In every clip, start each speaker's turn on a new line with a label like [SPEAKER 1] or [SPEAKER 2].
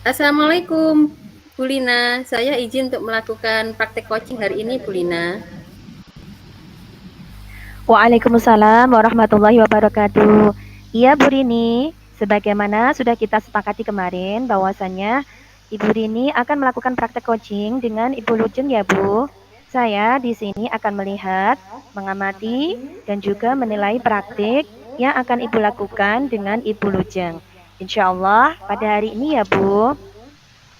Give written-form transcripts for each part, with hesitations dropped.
[SPEAKER 1] Assalamualaikum, Bu Lina. Saya izin untuk melakukan praktek coaching hari ini, Bu Lina.
[SPEAKER 2] Waalaikumsalam warahmatullahi wabarakatuh. Iya Bu Rini, sebagaimana sudah kita sepakati kemarin bahwasannya Ibu Rini akan melakukan praktek coaching dengan Ibu Lujeng ya Bu. Saya di sini akan melihat, mengamati, dan juga menilai praktik yang akan Ibu lakukan dengan Ibu Lujeng. Insya Allah pada hari ini ya Bu.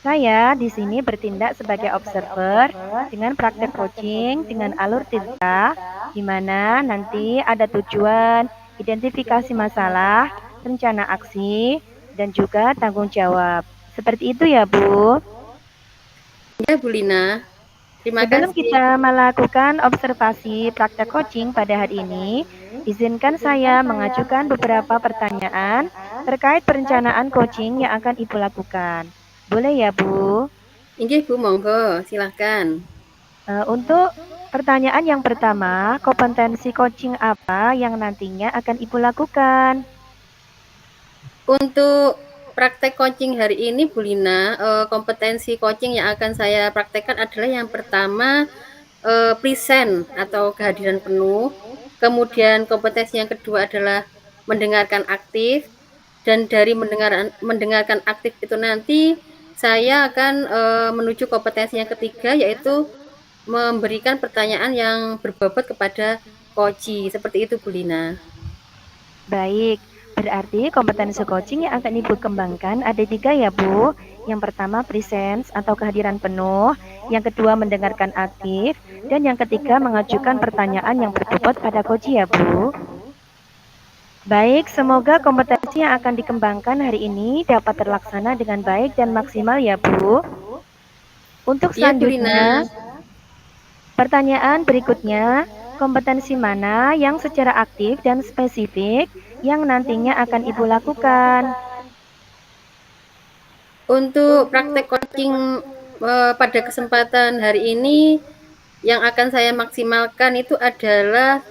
[SPEAKER 2] Saya di sini bertindak sebagai observer dengan praktek coaching dengan alur tirta, di mana nanti ada tujuan, identifikasi masalah, rencana aksi, dan juga tanggung jawab. Seperti itu ya, Bu.
[SPEAKER 1] Ya, Bu Lina. Terima
[SPEAKER 2] Sebelum
[SPEAKER 1] kasih.
[SPEAKER 2] kita melakukan observasi praktek coaching pada hari ini, izinkan saya mengajukan beberapa pertanyaan terkait perencanaan coaching yang akan Ibu lakukan. Boleh ya, Bu?
[SPEAKER 1] Inggih, Bu, monggo, silahkan.
[SPEAKER 2] Untuk pertanyaan yang pertama, kompetensi coaching apa yang nantinya akan Ibu lakukan?
[SPEAKER 1] Untuk praktek coaching hari ini, Bu Lina, kompetensi coaching yang akan saya praktekkan adalah yang pertama, present atau kehadiran penuh. Kemudian kompetensi yang kedua adalah mendengarkan aktif. Dan dari mendengarkan aktif itu nanti saya akan menuju kompetensi yang ketiga, yaitu memberikan pertanyaan yang berbobot kepada coachi. Seperti itu, Bu Lina.
[SPEAKER 2] Baik, berarti kompetensi coaching yang akan Ibu kembangkan ada 3 ya Bu. Yang pertama presence atau kehadiran penuh, yang kedua mendengarkan aktif, dan yang ketiga mengajukan pertanyaan yang berbobot pada coach ya Bu. Baik, semoga kompetensi yang akan dikembangkan hari ini dapat terlaksana dengan baik dan maksimal ya Bu. Untuk
[SPEAKER 1] Iya, Bu Lina.
[SPEAKER 2] selanjutnya, pertanyaan berikutnya, kompetensi mana yang secara aktif dan spesifik yang nantinya akan Ibu lakukan?
[SPEAKER 1] Untuk praktek coaching pada kesempatan hari ini, yang akan saya maksimalkan itu adalah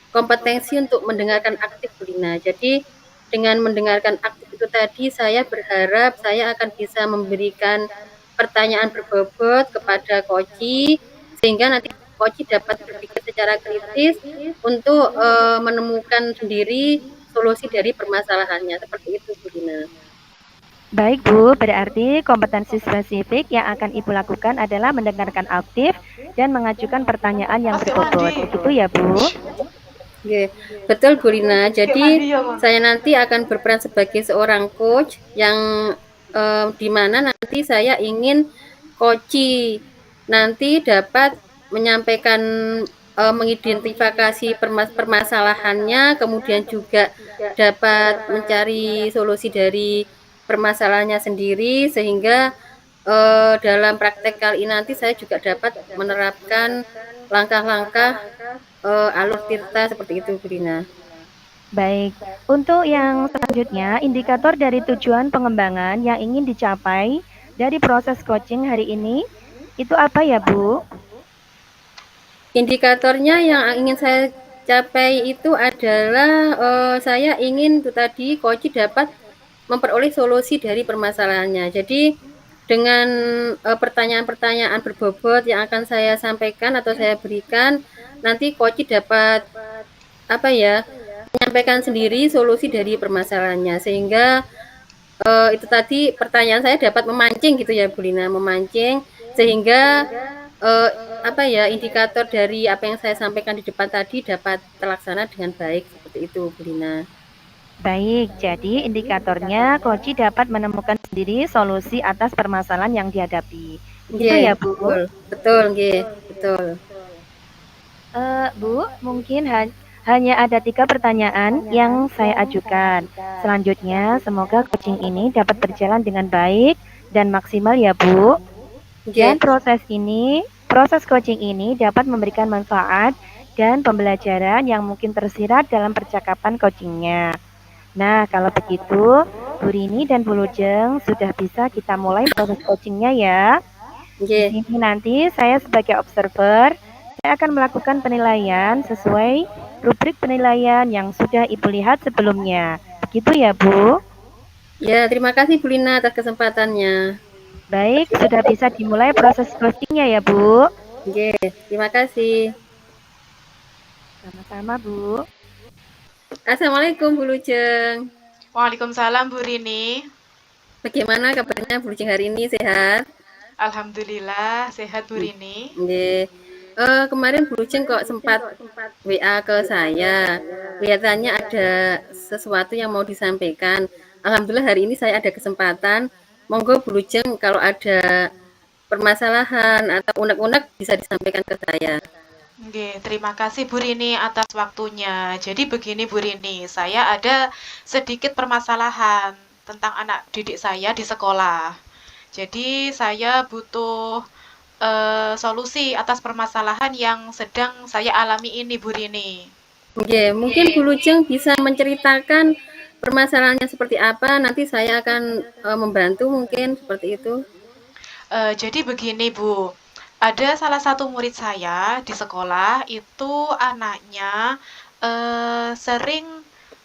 [SPEAKER 1] kompetensi untuk mendengarkan aktif, Bu Lina. Jadi dengan mendengarkan aktif itu tadi, saya berharap saya akan bisa memberikan pertanyaan berbobot kepada coachi, sehingga nanti coachi dapat berpikir secara kritis untuk menemukan sendiri solusi dari permasalahannya. Seperti itu, Bu Lina.
[SPEAKER 2] Baik Bu, berarti kompetensi spesifik yang akan Ibu lakukan adalah mendengarkan aktif dan mengajukan pertanyaan yang berbobot. Begitu ya Bu?
[SPEAKER 1] Oke, betul Bu Rina. Jadi saya nanti akan berperan sebagai seorang coach yang di mana nanti saya ingin coachi nanti dapat menyampaikan mengidentifikasi permasalahannya, kemudian juga dapat mencari solusi dari permasalahannya sendiri, sehingga dalam praktek kali ini nanti saya juga dapat menerapkan langkah-langkah alur tirta seperti itu, Bu Rina.
[SPEAKER 2] Baik, untuk yang selanjutnya, indikator dari tujuan pengembangan yang ingin dicapai dari proses coaching hari ini, itu apa ya Bu?
[SPEAKER 1] Indikatornya yang ingin saya capai itu adalah saya ingin itu tadi coach dapat memperoleh solusi dari permasalahannya. Jadi dengan pertanyaan-pertanyaan berbobot yang akan saya sampaikan atau saya berikan, nanti coach dapat menyampaikan sendiri solusi dari permasalahannya, sehingga itu tadi pertanyaan saya dapat memancing gitu ya, Bu Lina, memancing sehingga indikator dari apa yang saya sampaikan di depan tadi dapat terlaksana dengan baik, seperti itu, Bu Lina.
[SPEAKER 2] Baik, jadi indikatornya coach dapat menemukan sendiri solusi atas permasalahan yang dihadapi. Begitu
[SPEAKER 1] Nggih,
[SPEAKER 2] ya Bu?
[SPEAKER 1] betul, nggih, betul.
[SPEAKER 2] Bu, mungkin hanya ada 3 pertanyaan yang saya ajukan. Selanjutnya, semoga coaching ini dapat berjalan dengan baik dan maksimal ya Bu. Dan
[SPEAKER 1] Nggih.
[SPEAKER 2] proses coaching ini dapat memberikan manfaat dan pembelajaran yang mungkin tersirat dalam percakapan coachingnya. Nah, kalau begitu, Bu Rini dan Bu Lujeng sudah bisa kita mulai proses coachingnya ya.
[SPEAKER 1] Nggih.
[SPEAKER 2] Di sini nanti saya sebagai observer, saya akan melakukan penilaian sesuai rubrik penilaian yang sudah Ibu lihat sebelumnya. Begitu ya, Bu?
[SPEAKER 1] Ya, terima kasih Bu Lina atas kesempatannya.
[SPEAKER 2] Baik, sudah bisa dimulai proses closing-nya ya, Bu.
[SPEAKER 1] Oke, terima kasih.
[SPEAKER 2] Sama-sama, Bu.
[SPEAKER 1] Assalamualaikum Bu Lujeng.
[SPEAKER 3] Waalaikumsalam Bu Rini.
[SPEAKER 1] Bagaimana kabarnya Bu Lujeng hari ini, sehat?
[SPEAKER 3] Alhamdulillah sehat Bu Rini.
[SPEAKER 1] Oke. Kemarin Bu Lujeng kok sempat WA ke saya. Kelihatannya ada sesuatu yang mau disampaikan. Alhamdulillah hari ini saya ada kesempatan. Monggo Bu Lujeng kalau ada permasalahan atau unek-unek bisa disampaikan ke saya.
[SPEAKER 3] Oke, terima kasih Bu Rini atas waktunya. Jadi begini Bu Rini, saya ada sedikit permasalahan tentang anak didik saya di sekolah. Jadi saya butuh solusi atas permasalahan yang sedang saya alami ini Bu Rini.
[SPEAKER 1] Oke, mungkin Bu Lujeng bisa menceritakan permasalahannya seperti apa. Nanti saya akan membantu mungkin seperti itu.
[SPEAKER 3] Jadi begini Bu, ada salah satu murid saya di sekolah itu anaknya sering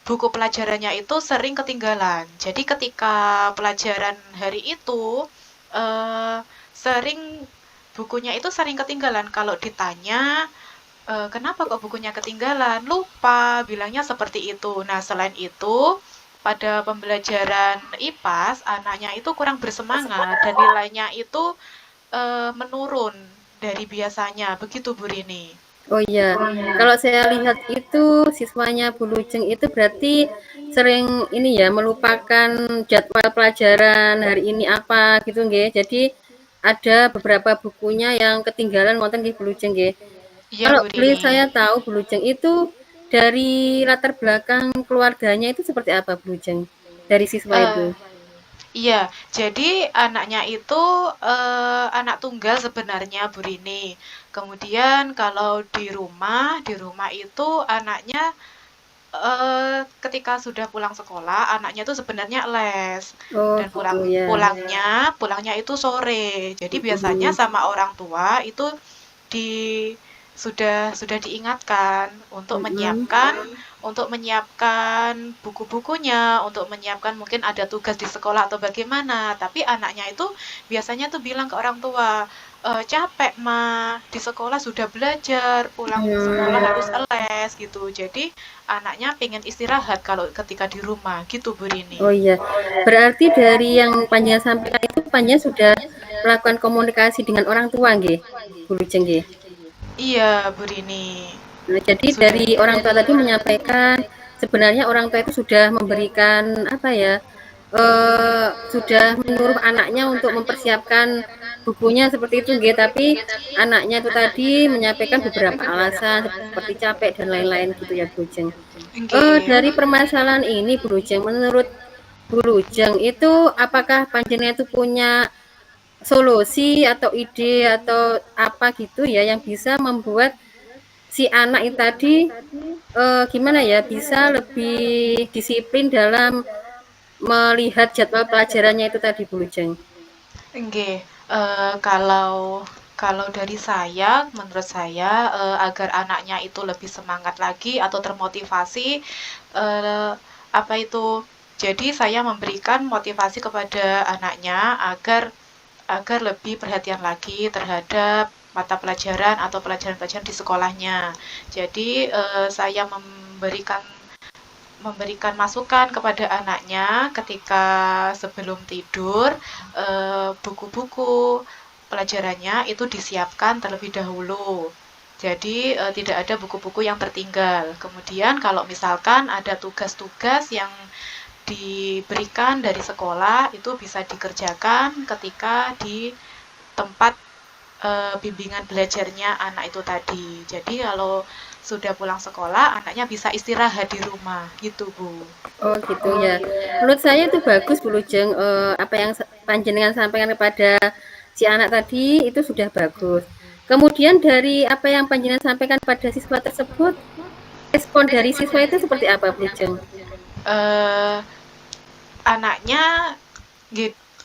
[SPEAKER 3] buku pelajarannya itu sering ketinggalan. Jadi ketika pelajaran hari itu eh, sering bukunya itu sering ketinggalan. Kalau ditanya kenapa kok bukunya ketinggalan? Lupa, bilangnya seperti itu. Nah, selain itu, pada pembelajaran IPAS, anaknya itu kurang bersemangat dan nilainya itu menurun dari biasanya. Begitu, Bu Rini.
[SPEAKER 1] Oh iya, kalau saya lihat itu siswanya Bu Lujeng itu berarti sering ini ya melupakan jadwal pelajaran hari ini apa gitu nggih. Jadi ada beberapa bukunya yang ketinggalan wonten nggih Bu Lujeng nggih.
[SPEAKER 3] Iya,
[SPEAKER 1] Kalau
[SPEAKER 3] Bu
[SPEAKER 1] boleh
[SPEAKER 3] Rini.
[SPEAKER 1] saya tahu Bu Lujeng itu dari latar belakang keluarganya itu seperti apa Bu Lujeng? Dari siswa
[SPEAKER 3] Eh,
[SPEAKER 1] itu.
[SPEAKER 3] iya, jadi anaknya itu anak tunggal sebenarnya, Bu Rini. Kemudian kalau di rumah itu anaknya ketika sudah pulang sekolah, anaknya tuh sebenarnya les
[SPEAKER 1] Oh
[SPEAKER 3] dan
[SPEAKER 1] gitu ya.
[SPEAKER 3] pulangnya itu sore. Jadi biasanya
[SPEAKER 1] Mm-mm.
[SPEAKER 3] sama orang tua itu di sudah diingatkan
[SPEAKER 1] Mm-mm.
[SPEAKER 3] untuk menyiapkan buku-bukunya, untuk menyiapkan mungkin ada tugas di sekolah atau bagaimana. Tapi anaknya itu biasanya tuh bilang ke orang tua, capek mah di sekolah sudah belajar, pulang sekolah
[SPEAKER 1] Hmm.
[SPEAKER 3] harus les gitu. Jadi anaknya pengen istirahat kalau ketika di rumah gitu Bu Rini.
[SPEAKER 1] Oh iya, berarti dari yang panjenengan sampaikan itu panjenengan sudah melakukan komunikasi dengan orang tua nggih, Bu Lujeng nggih?
[SPEAKER 3] Iya Bu Rini,
[SPEAKER 1] Nah, jadi
[SPEAKER 3] sudah.
[SPEAKER 1] dari orang tua tadi menyampaikan sebenarnya orang tua itu sudah memberikan apa ya, sudah menyuruh anaknya untuk mempersiapkan bukunya seperti itu nggih, tapi anaknya itu tadi menyampaikan beberapa alasan seperti capek dan lain-lain gitu ya, Bu Lujeng.
[SPEAKER 3] Nggih.
[SPEAKER 1] Dari permasalahan ini Bu Lujeng, menurut Bu Lujeng itu apakah panjenengan itu punya solusi atau ide atau apa gitu ya yang bisa membuat si anak itu tadi gimana ya bisa lebih disiplin dalam melihat jadwal pelajarannya itu tadi Bu Lujeng.
[SPEAKER 3] Nggih, kalau kalau dari saya, menurut saya, agar anaknya itu lebih semangat lagi atau termotivasi, eee, apa itu, jadi saya memberikan motivasi kepada anaknya agar agar lebih perhatian lagi terhadap mata pelajaran atau pelajaran-pelajaran di sekolahnya. Jadi, saya memberikan masukan kepada anaknya ketika sebelum tidur, buku-buku pelajarannya itu disiapkan terlebih dahulu. Jadi tidak ada buku-buku yang tertinggal. Kemudian kalau misalkan ada tugas-tugas yang diberikan dari sekolah itu bisa dikerjakan ketika di tempat bimbingan belajarnya anak itu tadi. Jadi kalau sudah pulang sekolah, anaknya bisa istirahat di rumah, gitu Bu.
[SPEAKER 1] Oh gitu ya. Menurut saya itu bagus Bu Lujeng, apa yang panjenengan sampaikan kepada si anak tadi itu sudah bagus. Kemudian dari apa yang panjenengan sampaikan pada siswa tersebut, respon dari siswa itu seperti apa Bu Lujeng?
[SPEAKER 3] Eh, Anaknya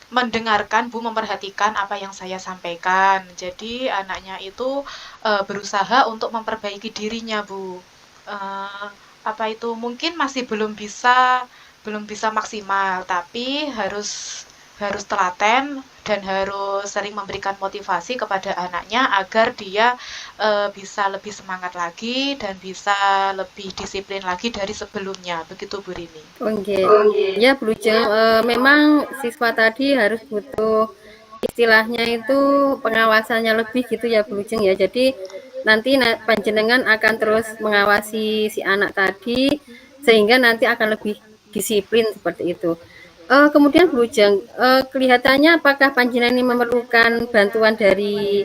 [SPEAKER 3] mendengarkan Bu, memperhatikan apa yang saya sampaikan. Jadi anaknya itu berusaha untuk memperbaiki dirinya Bu. Eh, apa itu mungkin masih belum bisa belum bisa maksimal, tapi harus telaten dan harus sering memberikan motivasi kepada anaknya agar dia bisa lebih semangat lagi dan bisa lebih disiplin lagi dari sebelumnya. Begitu Bu Rini.
[SPEAKER 1] Oh, nggih. Ya, Blujeng, memang siswa tadi harus butuh istilahnya itu pengawasannya lebih gitu ya Blujeng ya. Jadi nanti panjenengan akan terus mengawasi si anak tadi sehingga nanti akan lebih disiplin seperti itu. Kemudian Blujeng, kelihatannya apakah panjenengan ini memerlukan bantuan dari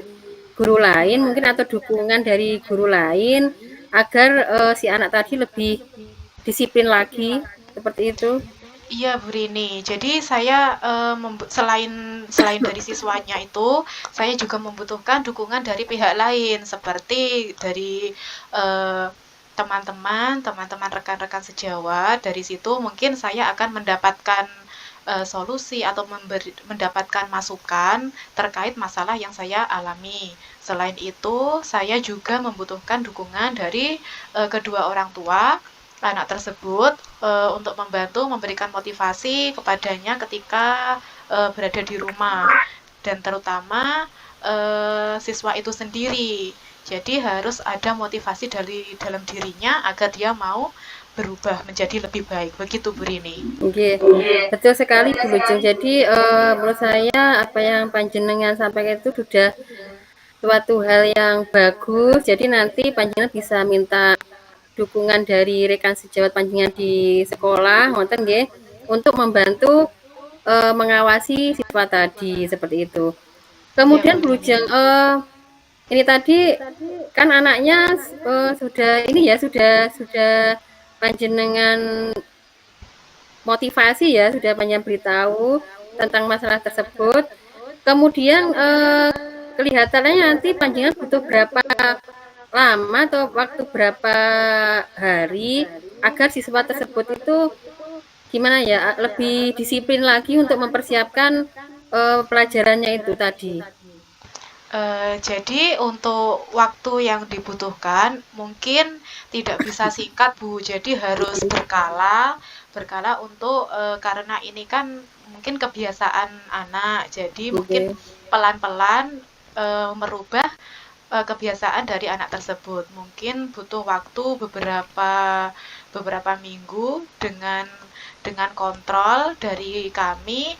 [SPEAKER 1] guru lain mungkin atau dukungan dari guru lain agar si anak tadi lebih disiplin lagi seperti itu?
[SPEAKER 3] Iya Bu Rini, jadi saya selain dari siswanya itu, saya juga membutuhkan dukungan dari pihak lain seperti dari eh, teman-teman rekan-rekan sejawat. Dari situ mungkin saya akan mendapatkan solusi atau mendapatkan masukan terkait masalah yang saya alami. Selain itu, saya juga membutuhkan dukungan dari kedua orang tua anak tersebut untuk membantu memberikan motivasi kepadanya ketika berada di rumah dan terutama siswa itu sendiri. Jadi harus ada motivasi dari dalam dirinya agar dia mau berubah menjadi lebih baik. Begitu Bu Rini.
[SPEAKER 1] Oke, betul sekali Bu Lujeng. Jadi menurut saya apa yang panjenengan sampaikan itu sudah suatu hal yang bagus. Jadi nanti panjenengan bisa minta dukungan dari rekan sejawat panjenengan di sekolah, ngoten nggih, untuk membantu mengawasi siswa tadi seperti itu.
[SPEAKER 3] Iya Bu
[SPEAKER 1] Kemudian Bu
[SPEAKER 3] Rini.
[SPEAKER 1] Lujeng, ini tadi kan anaknya sudah ini ya sudah panjenengan motivasi ya, sudah banyak beritahu tentang masalah tersebut. Kemudian kelihatannya nanti panjenengan butuh berapa lama atau waktu berapa hari agar siswa tersebut itu gimana ya lebih disiplin lagi untuk mempersiapkan pelajarannya itu tadi.
[SPEAKER 3] Jadi untuk waktu yang dibutuhkan mungkin tidak bisa singkat Bu, jadi harus berkala untuk karena ini kan mungkin kebiasaan anak, jadi mungkin
[SPEAKER 1] Oke.
[SPEAKER 3] pelan-pelan merubah kebiasaan dari anak tersebut. Mungkin butuh waktu beberapa minggu dengan kontrol dari kami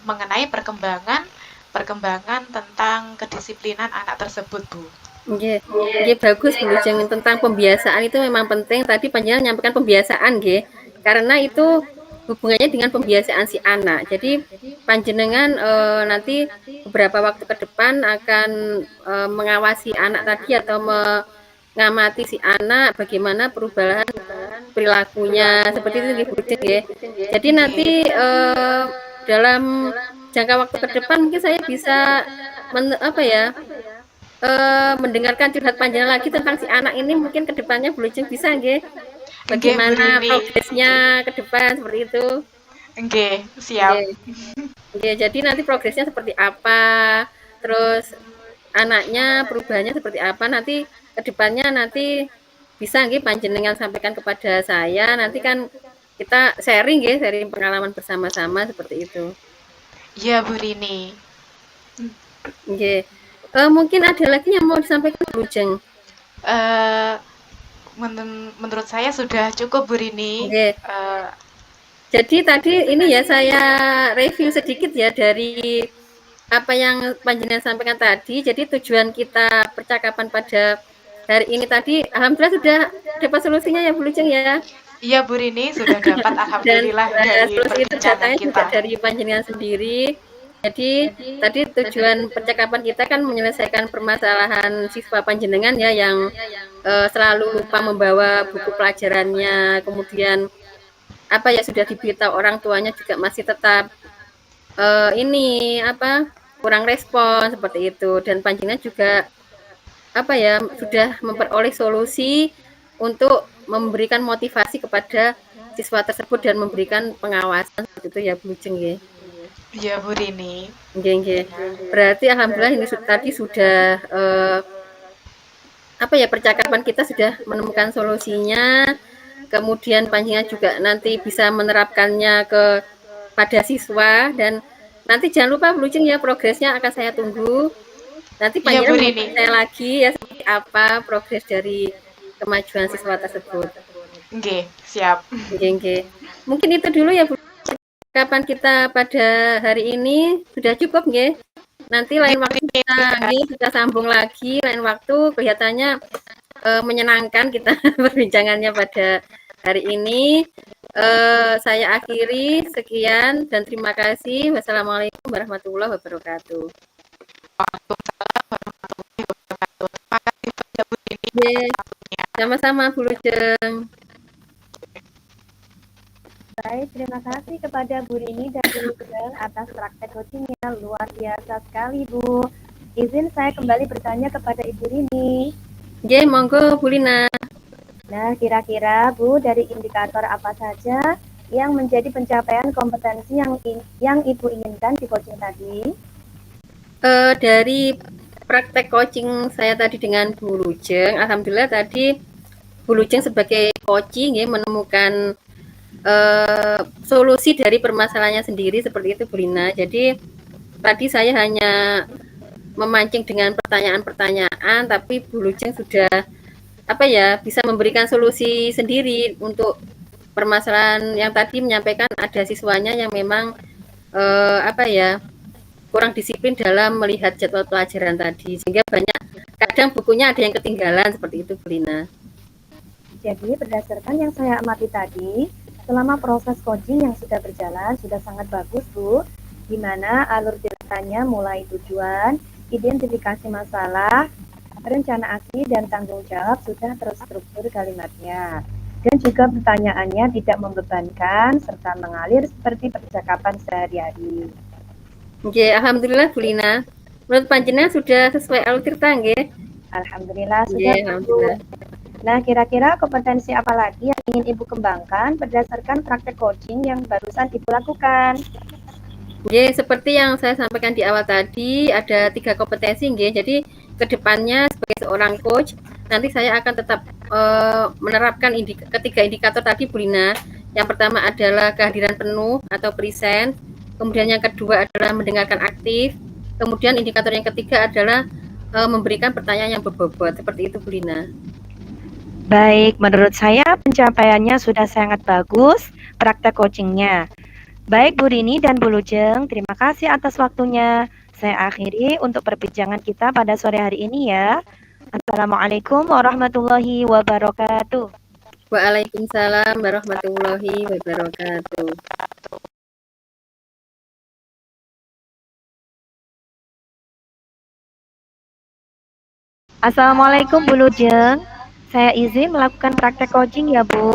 [SPEAKER 3] mengenai perkembangan tentang kedisiplinan anak tersebut, Bu.
[SPEAKER 1] Nggih, nggih bagus Bu Lujeng tentang pembiasaan itu memang penting. Tadi panjenengan menyampaikan pembiasaan nggih. Karena itu hubungannya dengan pembiasaan si anak. Jadi panjenengan nanti beberapa waktu ke depan akan mengawasi anak tadi atau mengamati si anak bagaimana perubahan perilakunya seperti itu nggih Bu Lujeng nggih. Jadi nanti
[SPEAKER 3] Nggih.
[SPEAKER 1] dalam jangka waktu ke depan mungkin saya bisa apa ya mendengarkan curhat panjenengan lagi tentang si anak ini mungkin ke depannya Bu Lujeng bisa nggih?
[SPEAKER 3] Nggih, Bu
[SPEAKER 1] Bagaimana
[SPEAKER 3] Rini.
[SPEAKER 1] progresnya ke depan seperti itu?
[SPEAKER 3] Nggih, siap.
[SPEAKER 1] Nggih. Nggih, jadi nanti progresnya seperti apa, terus anaknya perubahannya seperti apa, nanti ke depannya nanti bisa nggih panjenengan sampaikan kepada saya, nanti kan kita sharing nggih, sharing pengalaman bersama-sama seperti itu.
[SPEAKER 3] Iya, Bu Rini.
[SPEAKER 1] Nggih. Mungkin ada lagi yang mau disampaikan Bu Lujeng?
[SPEAKER 3] Eh, menurut saya sudah cukup, Bu Rini.
[SPEAKER 1] Nggih.
[SPEAKER 3] Eh,
[SPEAKER 1] Jadi tadi ini ya saya review sedikit ya dari apa yang panjenengan sampaikan tadi. Jadi tujuan kita percakapan pada hari ini tadi, alhamdulillah sudah dapat solusinya ya Bu Lujeng ya.
[SPEAKER 3] iya, Bu Rini sudah dapat
[SPEAKER 1] Dan
[SPEAKER 3] alhamdulillah dari
[SPEAKER 1] solusi itu
[SPEAKER 3] perbincangan
[SPEAKER 1] datangnya juga
[SPEAKER 3] kita.
[SPEAKER 1] dari panjenengan sendiri. Jadi tadi tujuan percakapan kita kan menyelesaikan permasalahan siswa panjenengan ya yang selalu lupa membawa buku pelajarannya, kemudian apa ya sudah diberitahu orang tuanya juga masih tetap ini apa kurang respon seperti itu dan panjenengan juga apa ya sudah memperoleh solusi untuk memberikan motivasi kepada siswa tersebut dan memberikan pengawasan seperti itu ya Bu Lujeng ya.
[SPEAKER 3] Iya, Bu Rini.
[SPEAKER 1] Nggih, nggih. Berarti alhamdulillah ini tadi sudah apa ya percakapan kita sudah menemukan solusinya. kemudian panjenengan juga nanti bisa menerapkannya pada siswa, dan nanti jangan lupa Bu Lujeng ya, progresnya akan saya tunggu. Nanti
[SPEAKER 3] Iya Bu
[SPEAKER 1] panjenengan
[SPEAKER 3] Rini.
[SPEAKER 1] menghubungi saya lagi ya, seperti apa progres dari kemajuan siswa tersebut.
[SPEAKER 3] Nggih, siap.
[SPEAKER 1] Nggih. Mungkin itu dulu ya Bu. Kapan kita pada hari ini sudah cukup nggih. Nanti lain waktu kita sambung lagi, lain waktu kelihatannya menyenangkan kita perbincangannya pada hari ini. Saya akhiri, sekian dan terima kasih. Wassalamualaikum warahmatullahi wabarakatuh. Sama-sama Bu Lujeng.
[SPEAKER 2] Baik, terima kasih kepada Bu Rini dan Bu Lujeng atas praktek coachingnya, luar biasa sekali Bu. Izin saya kembali bertanya kepada Ibu Rini.
[SPEAKER 1] Nggih, monggo Bu Lina.
[SPEAKER 2] Nah, kira-kira Bu, dari indikator apa saja yang menjadi pencapaian kompetensi yang Ibu inginkan di coaching tadi?
[SPEAKER 1] Dari praktek coaching saya tadi dengan Bu Lujeng, alhamdulillah tadi Bu Lujeng sebagai coaching ya, menemukan solusi dari permasalahannya sendiri, seperti itu Bu Lina. Jadi tadi saya hanya memancing dengan pertanyaan-pertanyaan, tapi Bu Lujeng sudah bisa memberikan solusi sendiri untuk permasalahan yang tadi, menyampaikan ada siswanya yang memang kurang disiplin dalam melihat jadwal pelajaran tadi, sehingga kadang bukunya ada yang ketinggalan, seperti itu Bu Lina.
[SPEAKER 2] Jadi berdasarkan yang saya amati tadi, selama proses coaching yang sudah berjalan sudah sangat bagus Bu, di mana alur ceritanya mulai tujuan, identifikasi masalah, rencana aksi, dan tanggung jawab sudah terstruktur kalimatnya. Dan juga pertanyaannya tidak membebankan serta mengalir seperti percakapan sehari-hari.
[SPEAKER 1] Nggih, alhamdulillah Bu Lina. Menurut panjenengan sudah sesuai alur cerita nggih?
[SPEAKER 2] Alhamdulillah sudah Bu.
[SPEAKER 1] Alhamdulillah.
[SPEAKER 2] Nah, kira-kira kompetensi apa lagi yang ingin Ibu kembangkan berdasarkan praktek coaching yang barusan Ibu lakukan?
[SPEAKER 1] Nggih, seperti yang saya sampaikan di awal tadi, ada 3 kompetensi nggih. Jadi kedepannya sebagai seorang coach, nanti saya akan tetap menerapkan ketiga indikator tadi Bu Lina. Yang pertama adalah kehadiran penuh atau present. Kemudian yang kedua adalah mendengarkan aktif. Kemudian indikator yang ketiga adalah memberikan pertanyaan yang berbobot. Seperti itu Bu Lina.
[SPEAKER 2] Baik, menurut saya pencapaiannya sudah sangat bagus praktek coachingnya. Baik Bu Rini dan Bu Lujeng, terima kasih atas waktunya. Saya akhiri untuk perbincangan kita pada sore hari ini ya. Assalamualaikum warahmatullahi wabarakatuh.
[SPEAKER 1] Waalaikumsalam warahmatullahi wabarakatuh.
[SPEAKER 2] Assalamualaikum Bu Lujeng. Saya izin melakukan praktek coaching ya Bu.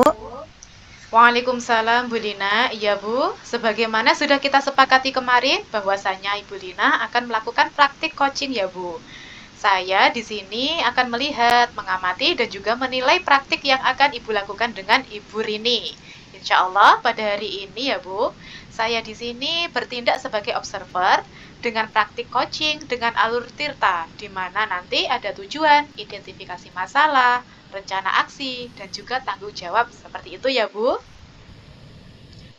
[SPEAKER 3] Waalaikumsalam Bu Lina. Iya Bu, sebagaimana sudah kita sepakati kemarin bahwasanya Ibu Lina akan melakukan praktik coaching ya Bu. Saya di sini akan melihat, mengamati, dan juga menilai praktik yang akan Ibu lakukan dengan Ibu Rini. Insya Allah pada hari ini ya Bu, saya di sini bertindak sebagai observer dengan praktik coaching dengan alur tirta, di mana nanti ada tujuan, identifikasi masalah, rencana aksi, dan juga tanggung jawab. Seperti itu ya Bu.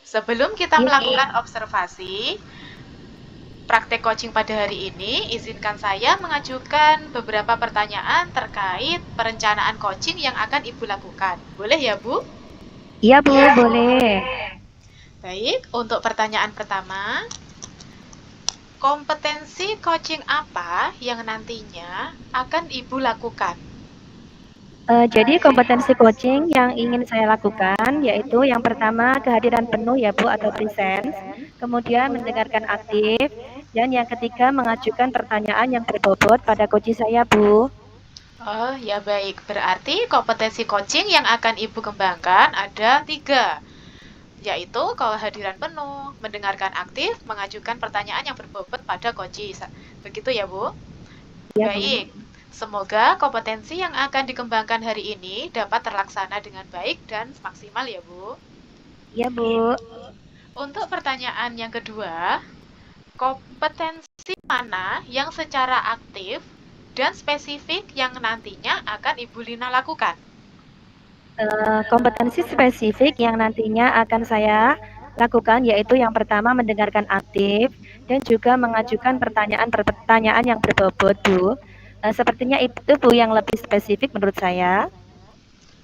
[SPEAKER 3] Sebelum kita melakukan observasi praktek coaching pada hari ini, izinkan saya mengajukan beberapa pertanyaan terkait perencanaan coaching yang akan Ibu lakukan. Boleh ya Bu?
[SPEAKER 2] Iya Bu, boleh.
[SPEAKER 3] Baik, untuk pertanyaan pertama, kompetensi coaching apa yang nantinya akan Ibu lakukan?
[SPEAKER 2] Jadi kompetensi coaching yang ingin saya lakukan yaitu yang pertama kehadiran penuh ya Bu atau presence, kemudian mendengarkan aktif, dan yang ketiga mengajukan pertanyaan yang berbobot pada coach saya Bu.
[SPEAKER 3] Oh ya baik, berarti kompetensi coaching yang akan Ibu kembangkan ada 3, yaitu kehadiran penuh, mendengarkan aktif, mengajukan pertanyaan yang berbobot pada coach. Begitu ya Bu?
[SPEAKER 2] Ya,
[SPEAKER 3] Baik. Semoga kompetensi yang akan dikembangkan hari ini dapat terlaksana dengan baik dan maksimal ya Bu.
[SPEAKER 2] Iya Bu.
[SPEAKER 3] Untuk pertanyaan yang kedua, kompetensi mana yang secara aktif dan spesifik yang nantinya akan Ibu Lina lakukan?
[SPEAKER 2] Kompetensi spesifik yang nantinya akan saya lakukan yaitu yang pertama mendengarkan aktif dan juga mengajukan pertanyaan-pertanyaan yang berbobot, Bu. Sepertinya itu, Bu, yang lebih spesifik menurut saya.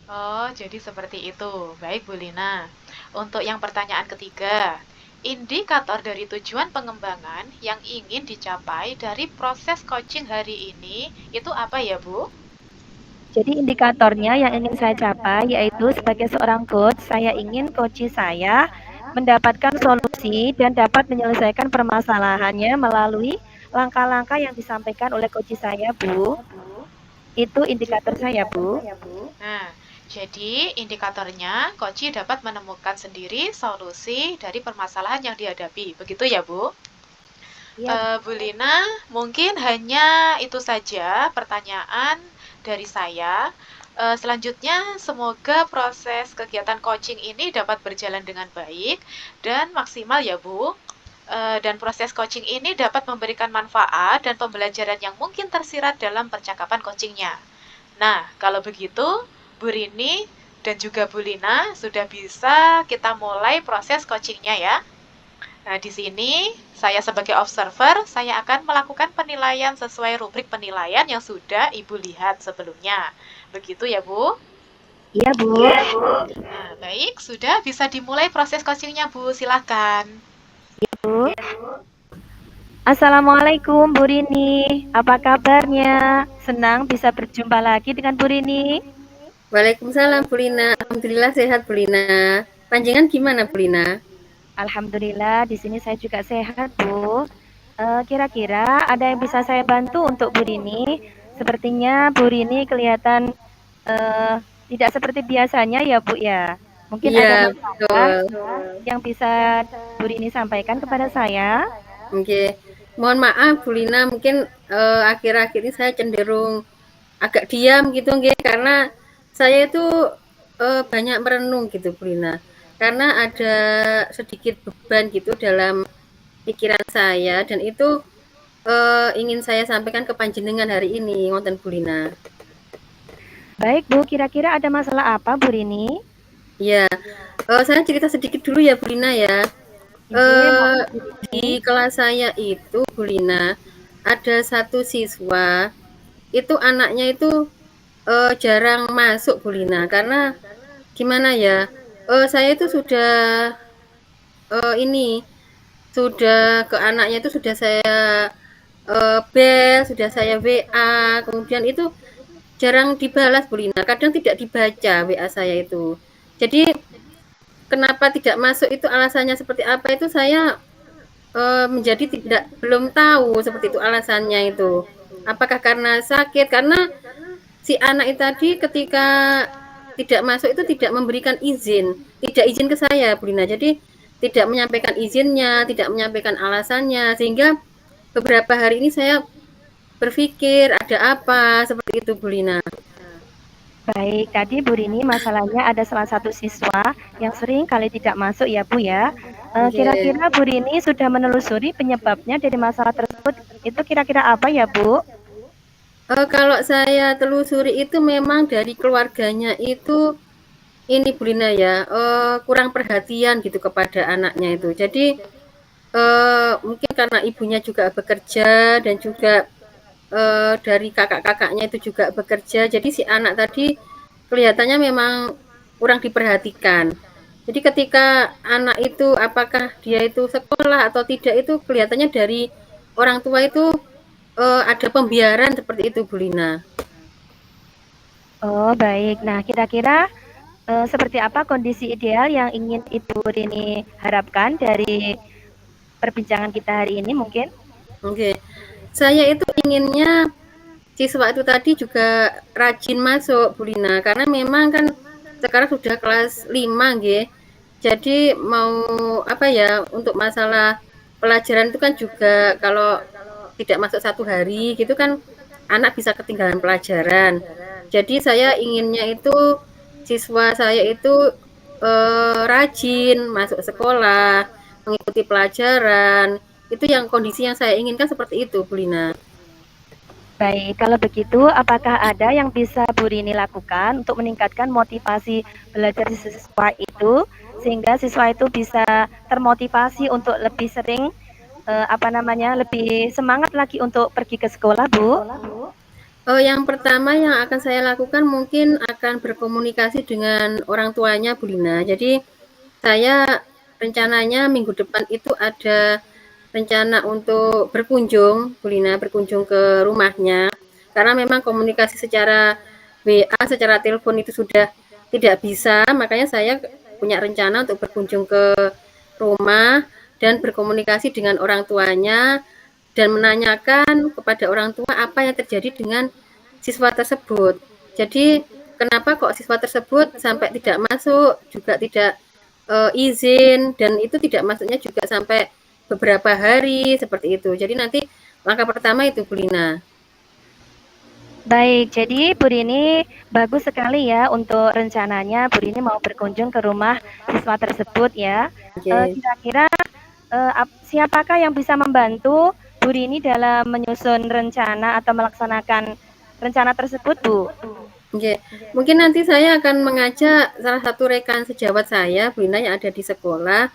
[SPEAKER 3] Oh, jadi seperti itu. Baik, Bu Lina. Untuk yang pertanyaan ketiga, indikator dari tujuan pengembangan yang ingin dicapai dari proses coaching hari ini itu apa ya, Bu?
[SPEAKER 2] Jadi indikatornya yang ingin saya capai yaitu sebagai seorang coach, saya ingin coach saya mendapatkan solusi dan dapat menyelesaikan permasalahannya melalui langkah-langkah yang disampaikan oleh coach saya, Bu. Itu indikator saya, Bu.
[SPEAKER 3] Nah, jadi indikatornya coach dapat menemukan sendiri solusi dari permasalahan yang dihadapi. Begitu ya, Bu?
[SPEAKER 2] Iya,
[SPEAKER 3] Bu Lina, mungkin hanya itu saja pertanyaan dari saya. Selanjutnya, semoga proses kegiatan coaching ini dapat berjalan dengan baik dan maksimal ya, Bu. Dan proses coaching ini dapat memberikan manfaat dan pembelajaran yang mungkin tersirat dalam percakapan coachingnya. Nah, kalau begitu, Bu Rini dan juga Bu Lina sudah bisa kita mulai proses coachingnya ya. Nah, di sini saya sebagai observer, saya akan melakukan penilaian sesuai rubrik penilaian yang sudah Ibu lihat sebelumnya. Begitu ya, Bu?
[SPEAKER 2] iya, Bu.
[SPEAKER 3] Nah, baik, sudah bisa dimulai proses coachingnya, Bu. Silahkan.
[SPEAKER 2] Bu. Assalamualaikum, Bu Rini. Apa kabarnya? Senang bisa berjumpa lagi dengan Bu Rini.
[SPEAKER 1] Waalaikumsalam Bu Lina. Alhamdulillah sehat Bu Lina. Panjenengan gimana Bu Lina?
[SPEAKER 2] Alhamdulillah, di sini saya juga sehat, Bu. Kira-kira ada yang bisa saya bantu untuk Bu Rini? Sepertinya Bu Rini kelihatan tidak seperti biasanya ya, Bu ya. Mungkin
[SPEAKER 1] Iya,
[SPEAKER 2] ada masalah
[SPEAKER 1] betul.
[SPEAKER 2] yang bisa Bu Rini sampaikan kepada saya.
[SPEAKER 1] Oke. Mohon maaf Bu Lina, mungkin akhir-akhir ini saya cenderung agak diam gitu nggih karena saya itu banyak merenung gitu Bu Lina. Karena ada sedikit beban gitu dalam pikiran saya dan itu ingin saya sampaikan ke panjenengan hari ini, ngonten Bu Lina.
[SPEAKER 2] Baik, Bu, kira-kira ada masalah apa, Bu Rini?
[SPEAKER 1] Ya, saya cerita sedikit dulu ya Bu Lina ya.
[SPEAKER 2] Nggih,
[SPEAKER 1] Eh,
[SPEAKER 2] boleh, Bu
[SPEAKER 1] di
[SPEAKER 2] Rini.
[SPEAKER 1] kelas saya itu Bu Lina, ada satu siswa, itu anaknya itu jarang masuk Bu Lina, karena gimana ya, saya itu sudah ini, sudah ke anaknya itu sudah saya bel, sudah saya WA, kemudian itu jarang dibalas Bu Lina, kadang tidak dibaca WA saya itu. Jadi kenapa tidak masuk itu alasannya seperti apa itu saya menjadi belum tahu seperti itu alasannya itu. Apakah karena sakit? Karena si anak itu tadi ketika tidak masuk itu tidak memberikan izin, tidak izin ke saya, Bu Lina. Jadi tidak menyampaikan izinnya, tidak menyampaikan alasannya, sehingga beberapa hari ini saya berpikir ada apa seperti itu, Bu Lina.
[SPEAKER 2] Baik, tadi Bu Rini masalahnya ada salah satu siswa yang sering kali tidak masuk ya, Bu ya.
[SPEAKER 1] Oke.
[SPEAKER 2] Kira-kira Bu Rini sudah menelusuri penyebabnya dari masalah tersebut. Itu kira-kira apa ya, Bu?
[SPEAKER 1] Kalau saya telusuri itu memang dari keluarganya itu ini Bu Lina ya, kurang perhatian gitu kepada anaknya itu. Jadi mungkin karena ibunya juga bekerja dan juga dari kakak-kakaknya itu juga bekerja, jadi si anak tadi kelihatannya memang kurang diperhatikan. Jadi ketika anak itu apakah dia itu sekolah atau tidak itu kelihatannya dari orang tua itu ada pembiaran seperti itu Bu Lina.
[SPEAKER 2] Oh, baik. Nah, kira-kira seperti apa kondisi ideal yang ingin Ibu Rini harapkan dari perbincangan kita hari ini mungkin?
[SPEAKER 1] Oke. Saya itu inginnya siswa itu tadi juga rajin masuk Bu Lina, karena memang kan sekarang sudah kelas 5 nggih. Jadi mau apa ya, untuk masalah pelajaran itu kan juga kalau tidak masuk satu hari gitu kan anak bisa ketinggalan pelajaran. Jadi saya inginnya itu siswa saya itu rajin masuk sekolah, mengikuti pelajaran. Itu yang kondisi yang saya inginkan seperti itu, Bu Lina.
[SPEAKER 2] Baik, kalau begitu apakah ada yang bisa Bu Rini lakukan untuk meningkatkan motivasi belajar siswa itu sehingga siswa itu bisa termotivasi untuk lebih sering lebih semangat lagi untuk pergi ke sekolah, Bu?
[SPEAKER 1] Yang pertama yang akan saya lakukan mungkin akan berkomunikasi dengan orang tuanya Bu Lina. Jadi saya rencananya minggu depan itu ada rencana untuk berkunjung Bu Lina, berkunjung ke rumahnya. Karena memang komunikasi secara WA, secara telepon itu sudah tidak bisa, makanya saya punya rencana untuk berkunjung ke rumah dan berkomunikasi dengan orang tuanya dan menanyakan kepada orang tua apa yang terjadi dengan siswa tersebut. Jadi kenapa kok siswa tersebut sampai tidak masuk, juga tidak izin, dan itu tidak masuknya juga sampai beberapa hari seperti itu. Jadi nanti langkah pertama itu Bu Lina.
[SPEAKER 2] Baik, jadi Bu Rini bagus sekali ya untuk rencananya Bu Rini mau berkunjung ke rumah siswa tersebut ya.
[SPEAKER 1] Okay.
[SPEAKER 2] Kira-kira siapakah yang bisa membantu Bu Rini dalam menyusun rencana atau melaksanakan rencana tersebut, Bu?
[SPEAKER 1] Okay. Mungkin nanti saya akan mengajak salah satu rekan sejawat saya, Bu Lina, yang ada di sekolah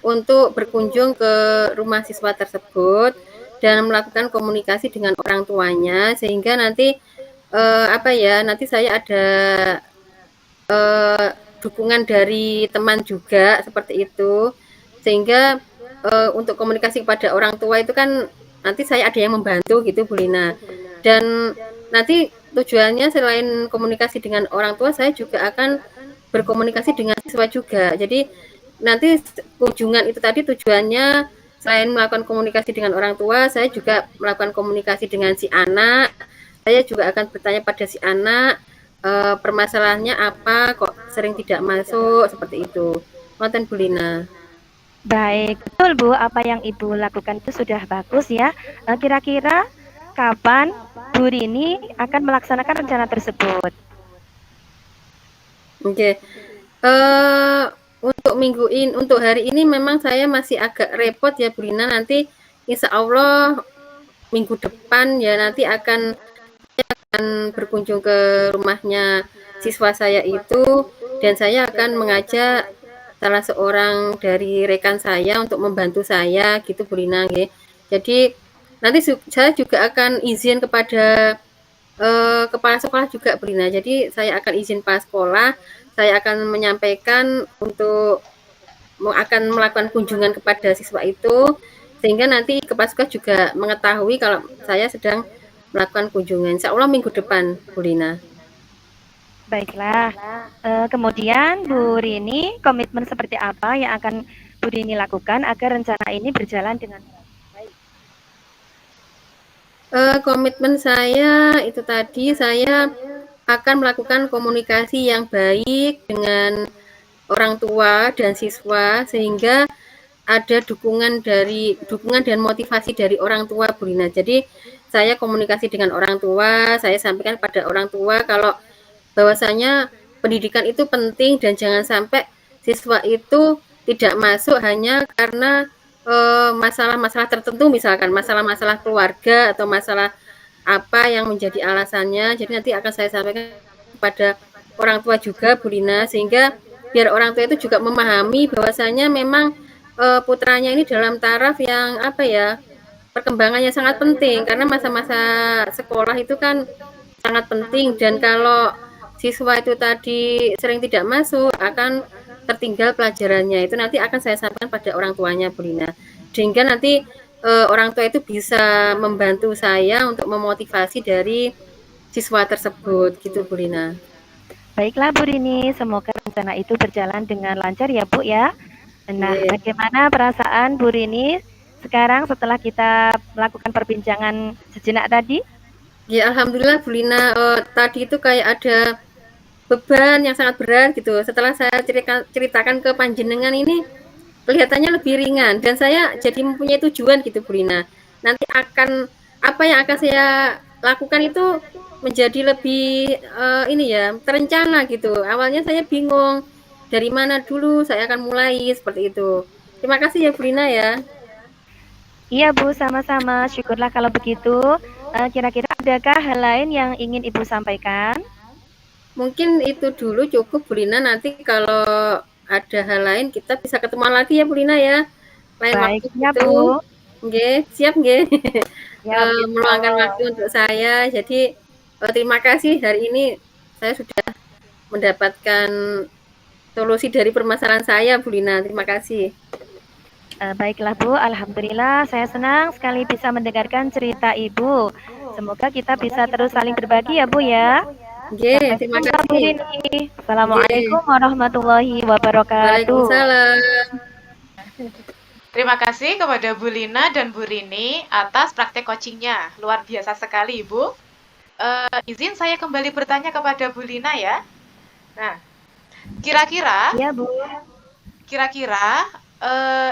[SPEAKER 1] untuk berkunjung ke rumah siswa tersebut dan melakukan komunikasi dengan orang tuanya sehingga nanti nanti saya ada dukungan dari teman juga seperti itu sehingga untuk komunikasi kepada orang tua itu kan nanti saya ada yang membantu gitu Bu Lina, dan nanti tujuannya selain komunikasi dengan orang tua saya juga akan berkomunikasi dengan siswa juga. Jadi nanti kunjungan itu tadi tujuannya selain melakukan komunikasi dengan orang tua, saya juga melakukan komunikasi dengan si anak. Saya juga akan bertanya pada si anak permasalahannya apa kok sering tidak masuk seperti itu. Konten Bu Lina.
[SPEAKER 2] Baik, betul Bu, apa yang Ibu lakukan itu sudah bagus ya. Kira-kira kapan Bu Rini akan melaksanakan rencana tersebut?
[SPEAKER 1] Oke. Untuk hari ini memang saya masih agak repot ya Bu Lina. Nanti insya Allah minggu depan ya nanti akan berkunjung ke rumahnya siswa saya itu dan saya akan mengajak salah seorang dari rekan saya untuk membantu saya gitu Bu Lina. Jadi nanti saya juga akan izin kepada kepala sekolah juga Bu Lina. Jadi saya akan izin kepala sekolah, saya akan menyampaikan untuk akan melakukan kunjungan kepada siswa itu sehingga nanti kepala sekolah juga mengetahui kalau saya sedang melakukan kunjungan. Insya Allah minggu depan Bu Lina.
[SPEAKER 2] Baiklah, kemudian Bu Rini komitmen seperti apa yang akan Bu Rini lakukan agar rencana ini berjalan dengan baik?
[SPEAKER 1] Komitmen saya itu tadi saya akan melakukan komunikasi yang baik dengan orang tua dan siswa sehingga ada dukungan dan motivasi dari orang tua Bu Lina. Jadi saya komunikasi dengan orang tua, saya sampaikan pada orang tua kalau bahwasanya pendidikan itu penting dan jangan sampai siswa itu tidak masuk hanya karena masalah-masalah tertentu, misalkan masalah-masalah keluarga atau masalah apa yang menjadi alasannya. Jadi nanti akan saya sampaikan kepada orang tua juga Bu Lina sehingga biar orang tua itu juga memahami bahwasanya memang putranya ini dalam taraf yang perkembangannya sangat penting karena masa-masa sekolah itu kan sangat penting, dan kalau siswa itu tadi sering tidak masuk akan tertinggal pelajarannya. Itu nanti akan saya sampaikan pada orang tuanya Bu Lina sehingga nanti orang tua itu bisa membantu saya untuk memotivasi dari siswa tersebut gitu Bu Lina.
[SPEAKER 2] Baiklah Bu Rini, semoga rencana itu berjalan dengan lancar ya Bu ya. Nah, bagaimana perasaan Bu Rini sekarang setelah kita melakukan perbincangan sejenak tadi?
[SPEAKER 1] Ya alhamdulillah Bu Lina, tadi itu kayak ada beban yang sangat berat gitu. Setelah saya ceritakan ke panjenengan ini kelihatannya lebih ringan dan saya jadi mempunyai tujuan gitu Bu Lina. Nanti apa yang akan saya lakukan itu menjadi lebih terencana gitu. Awalnya saya bingung dari mana dulu saya akan mulai seperti itu. Terima kasih ya Bu Lina ya.
[SPEAKER 2] Iya Bu, sama-sama. Syukurlah kalau begitu. Kira-kira adakah hal lain yang ingin Ibu sampaikan?
[SPEAKER 1] Mungkin itu dulu cukup Bu Lina, nanti kalau ada hal lain kita bisa ketemuan lagi ya Bu Lina ya. Lain
[SPEAKER 2] Baik,
[SPEAKER 1] waktu
[SPEAKER 2] siap
[SPEAKER 1] gitu.
[SPEAKER 2] Bu.
[SPEAKER 1] Nggih, siap nggih.
[SPEAKER 2] Siap, insya
[SPEAKER 1] Meluangkan
[SPEAKER 2] Allah.
[SPEAKER 1] waktu untuk saya. Jadi terima kasih hari ini saya sudah mendapatkan solusi dari permasalahan saya Bu Lina. Terima kasih.
[SPEAKER 2] Baiklah Bu, Alhamdulillah saya senang sekali bisa mendengarkan cerita Ibu. Semoga kita bisa terus saling berbagi ya Bu ya.
[SPEAKER 1] Nggih,
[SPEAKER 2] Sampai
[SPEAKER 1] terima
[SPEAKER 2] jumpa Bu
[SPEAKER 1] kasih.
[SPEAKER 2] Rini.
[SPEAKER 1] Nggih.
[SPEAKER 2] Assalamualaikum warahmatullahi wabarakatuh.
[SPEAKER 1] Waalaikumsalam.
[SPEAKER 3] Terima kasih kepada Bu Lina dan Bu Rini atas praktek coachingnya. Luar biasa sekali, Ibu. Izin saya kembali bertanya kepada Bu Lina ya. Nah, kira-kira
[SPEAKER 2] Iya Bu.
[SPEAKER 3] kira-kira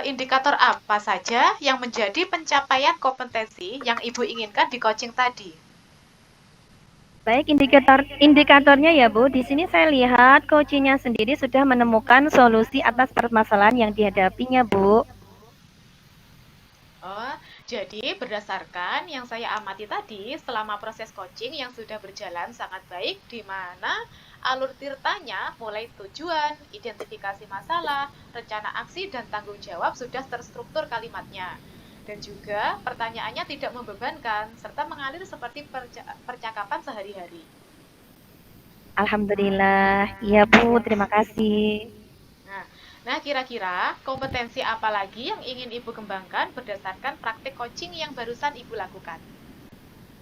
[SPEAKER 3] indikator apa saja yang menjadi pencapaian kompetensi yang Ibu inginkan di coaching tadi?
[SPEAKER 2] Baik, indikatornya ya Bu. Di sini saya lihat coachingnya sendiri sudah menemukan solusi atas permasalahan yang dihadapinya Bu.
[SPEAKER 3] Oh, jadi berdasarkan yang saya amati tadi, selama proses coaching yang sudah berjalan sangat baik, di mana alur tirtanya mulai tujuan, identifikasi masalah, rencana aksi, dan tanggung jawab sudah terstruktur kalimatnya. Dan juga pertanyaannya tidak membebankan, serta mengalir seperti percakapan sehari-hari.
[SPEAKER 2] Alhamdulillah. Iya Bu, terima kasih.
[SPEAKER 3] Nah, nah, kira-kira kompetensi apa lagi yang ingin Ibu kembangkan berdasarkan praktik coaching yang barusan Ibu lakukan?